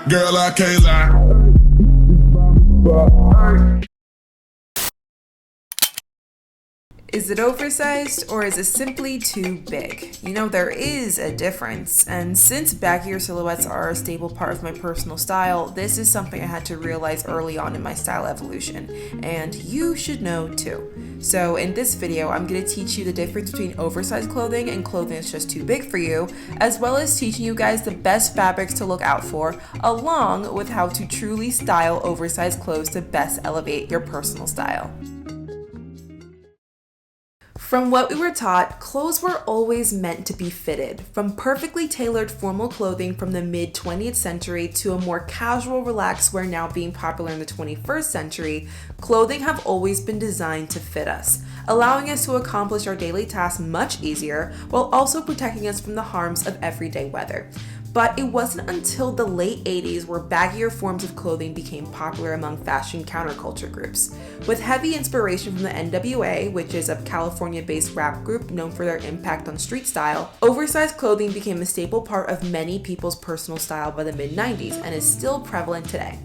Girl, I can't lie. Is it oversized or is it simply too big? You know, there is a difference, and since baggier silhouettes are a stable part of my personal style, this is something I had to realize early on in my style evolution, and you should know too. So in this video, I'm going to teach you the difference between oversized clothing and clothing that's just too big for you, as well as teaching you guys the best fabrics to look out for, along with how to truly style oversized clothes to best elevate your personal style. From what we were taught, clothes were always meant to be fitted. From perfectly tailored formal clothing from the mid-20th century to a more casual, relaxed wear now being popular in the 21st century, clothing have always been designed to fit us, allowing us to accomplish our daily tasks much easier while also protecting us from the harms of everyday weather. But it wasn't until the late 80s where baggier forms of clothing became popular among fashion counterculture groups. With heavy inspiration from the NWA, which is a California-based rap group known for their impact on street style, oversized clothing became a staple part of many people's personal style by the mid-90s and is still prevalent today.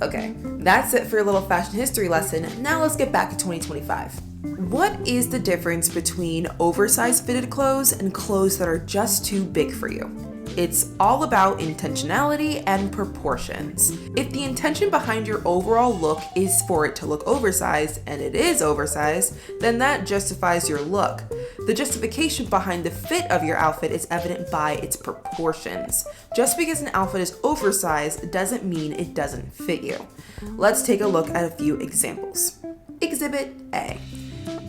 Okay, that's it for your little fashion history lesson. Now let's get back to 2025. What is the difference between oversized fitted clothes and clothes that are just too big for you? It's all about intentionality and proportions. If the intention behind your overall look is for it to look oversized, and it is oversized, then that justifies your look. The justification behind the fit of your outfit is evident by its proportions. Just because an outfit is oversized doesn't mean it doesn't fit you. Let's take a look at a few examples. Exhibit A.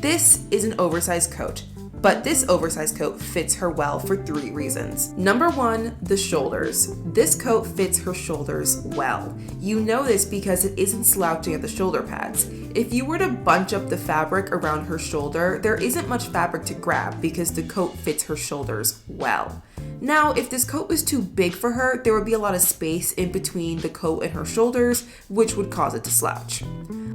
This is an oversized coat. But this oversized coat fits her well for 3 reasons. Number 1, the shoulders. This coat fits her shoulders well. You know this because it isn't slouching at the shoulder pads. If you were to bunch up the fabric around her shoulder, there isn't much fabric to grab because the coat fits her shoulders well. Now, if this coat was too big for her, there would be a lot of space in between the coat and her shoulders, which would cause it to slouch.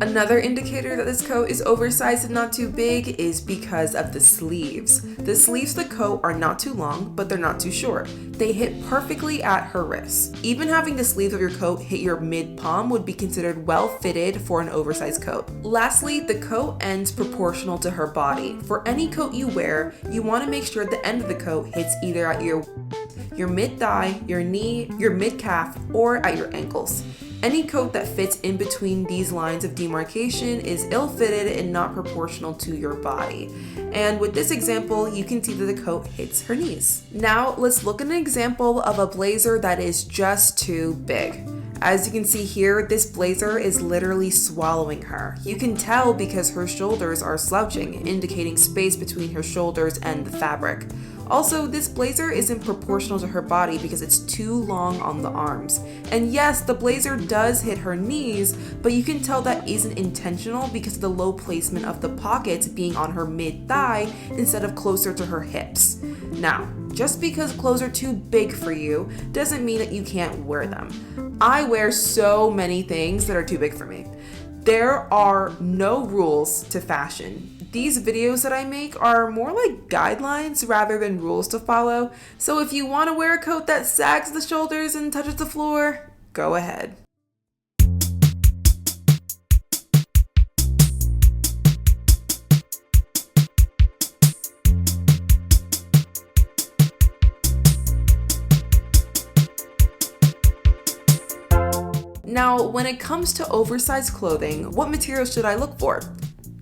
Another indicator that this coat is oversized and not too big is because of the sleeves. The sleeves of the coat are not too long, but they're not too short. They hit perfectly at her wrists. Even having the sleeves of your coat hit your mid-palm would be considered well fitted for an oversized coat. Lastly, the coat ends proportional to her body. For any coat you wear, you want to make sure the end of the coat hits either at your mid-thigh, your knee, your mid-calf, or at your ankles. Any coat that fits in between these lines of demarcation is ill-fitted and not proportional to your body. And with this example, you can see that the coat hits her knees. Now, let's look at an example of a blazer that is just too big. As you can see here, this blazer is literally swallowing her. You can tell because her shoulders are slouching, indicating space between her shoulders and the fabric. Also, this blazer isn't proportional to her body because it's too long on the arms. And yes, the blazer does hit her knees, but you can tell that isn't intentional because of the low placement of the pockets being on her mid-thigh instead of closer to her hips. Now, just because clothes are too big for you doesn't mean that you can't wear them. I wear so many things that are too big for me. There are no rules to fashion. These videos that I make are more like guidelines rather than rules to follow. So if you want to wear a coat that sags the shoulders and touches the floor, go ahead. Now, when it comes to oversized clothing, what materials should I look for?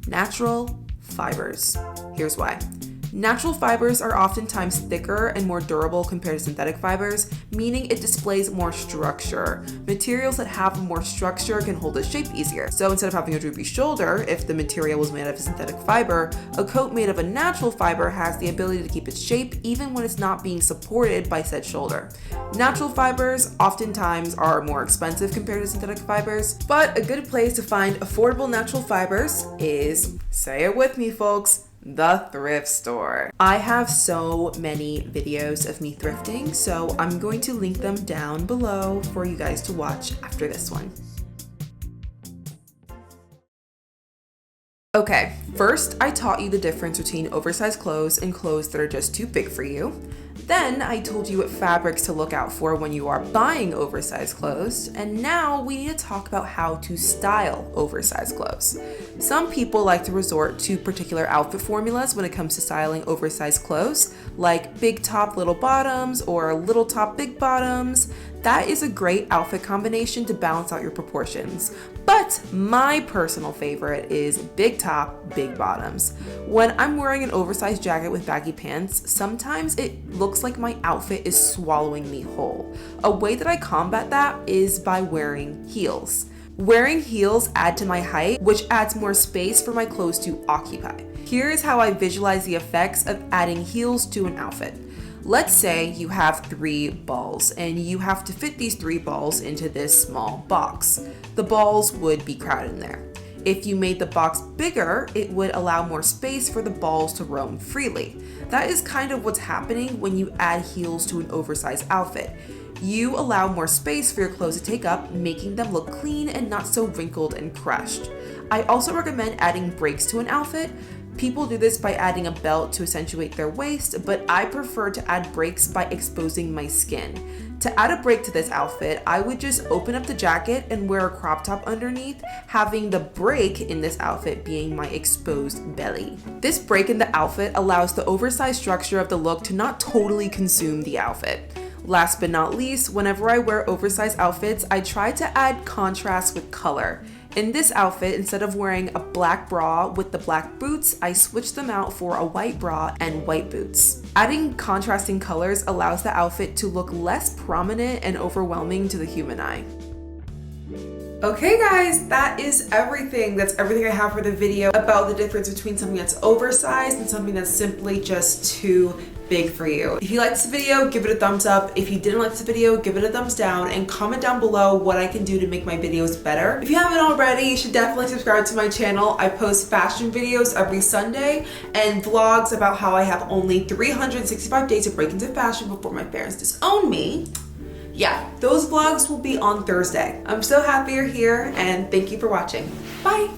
Natural fibers. Here's why. Natural fibers are oftentimes thicker and more durable compared to synthetic fibers, meaning it displays more structure. Materials that have more structure can hold its shape easier. So instead of having a droopy shoulder, if the material was made out of synthetic fiber, a coat made of a natural fiber has the ability to keep its shape even when it's not being supported by said shoulder. Natural fibers oftentimes are more expensive compared to synthetic fibers, but a good place to find affordable natural fibers is, say it with me folks, the thrift store. I have so many videos of me thrifting, so I'm going to link them down below for you guys to watch after this one. Okay, first I taught you the difference between oversized clothes and clothes that are just too big for you. Then I told you what fabrics to look out for when you are buying oversized clothes, and now we need to talk about how to style oversized clothes. Some people like to resort to particular outfit formulas when it comes to styling oversized clothes, like big top, little bottoms, or little top, big bottoms. That is a great outfit combination to balance out your proportions. But my personal favorite is big top, big bottoms. When I'm wearing an oversized jacket with baggy pants, sometimes it looks like my outfit is swallowing me whole. A way that I combat that is by wearing heels. Wearing heels add to my height, which adds more space for my clothes to occupy. Here is how I visualize the effects of adding heels to an outfit. Let's say you have 3 balls and you have to fit these 3 balls into this small box. The balls would be crowded in there. If you made the box bigger, it would allow more space for the balls to roam freely. That is kind of what's happening when you add heels to an oversized outfit. You allow more space for your clothes to take up, making them look clean and not so wrinkled and crushed. I also recommend adding breaks to an outfit. People do this by adding a belt to accentuate their waist, but I prefer to add breaks by exposing my skin. To add a break to this outfit, I would just open up the jacket and wear a crop top underneath, having the break in this outfit being my exposed belly. This break in the outfit allows the oversized structure of the look to not totally consume the outfit. Last but not least, whenever I wear oversized outfits, I try to add contrast with color. In this outfit, instead of wearing a black bra with the black boots, I switched them out for a white bra and white boots. Adding contrasting colors allows the outfit to look less prominent and overwhelming to the human eye. Okay guys, that is everything. That's everything I have for the video about the difference between something that's oversized and something that's simply just too big for you. If you liked this video, give it a thumbs up. If you didn't like this video, give it a thumbs down and comment down below what I can do to make my videos better. If you haven't already, you should definitely subscribe to my channel. I post fashion videos every Sunday and vlogs about how I have only 365 days to break into fashion before my parents disown me. Yeah, those vlogs will be on Thursday. I'm so happy you're here and thank you for watching. Bye.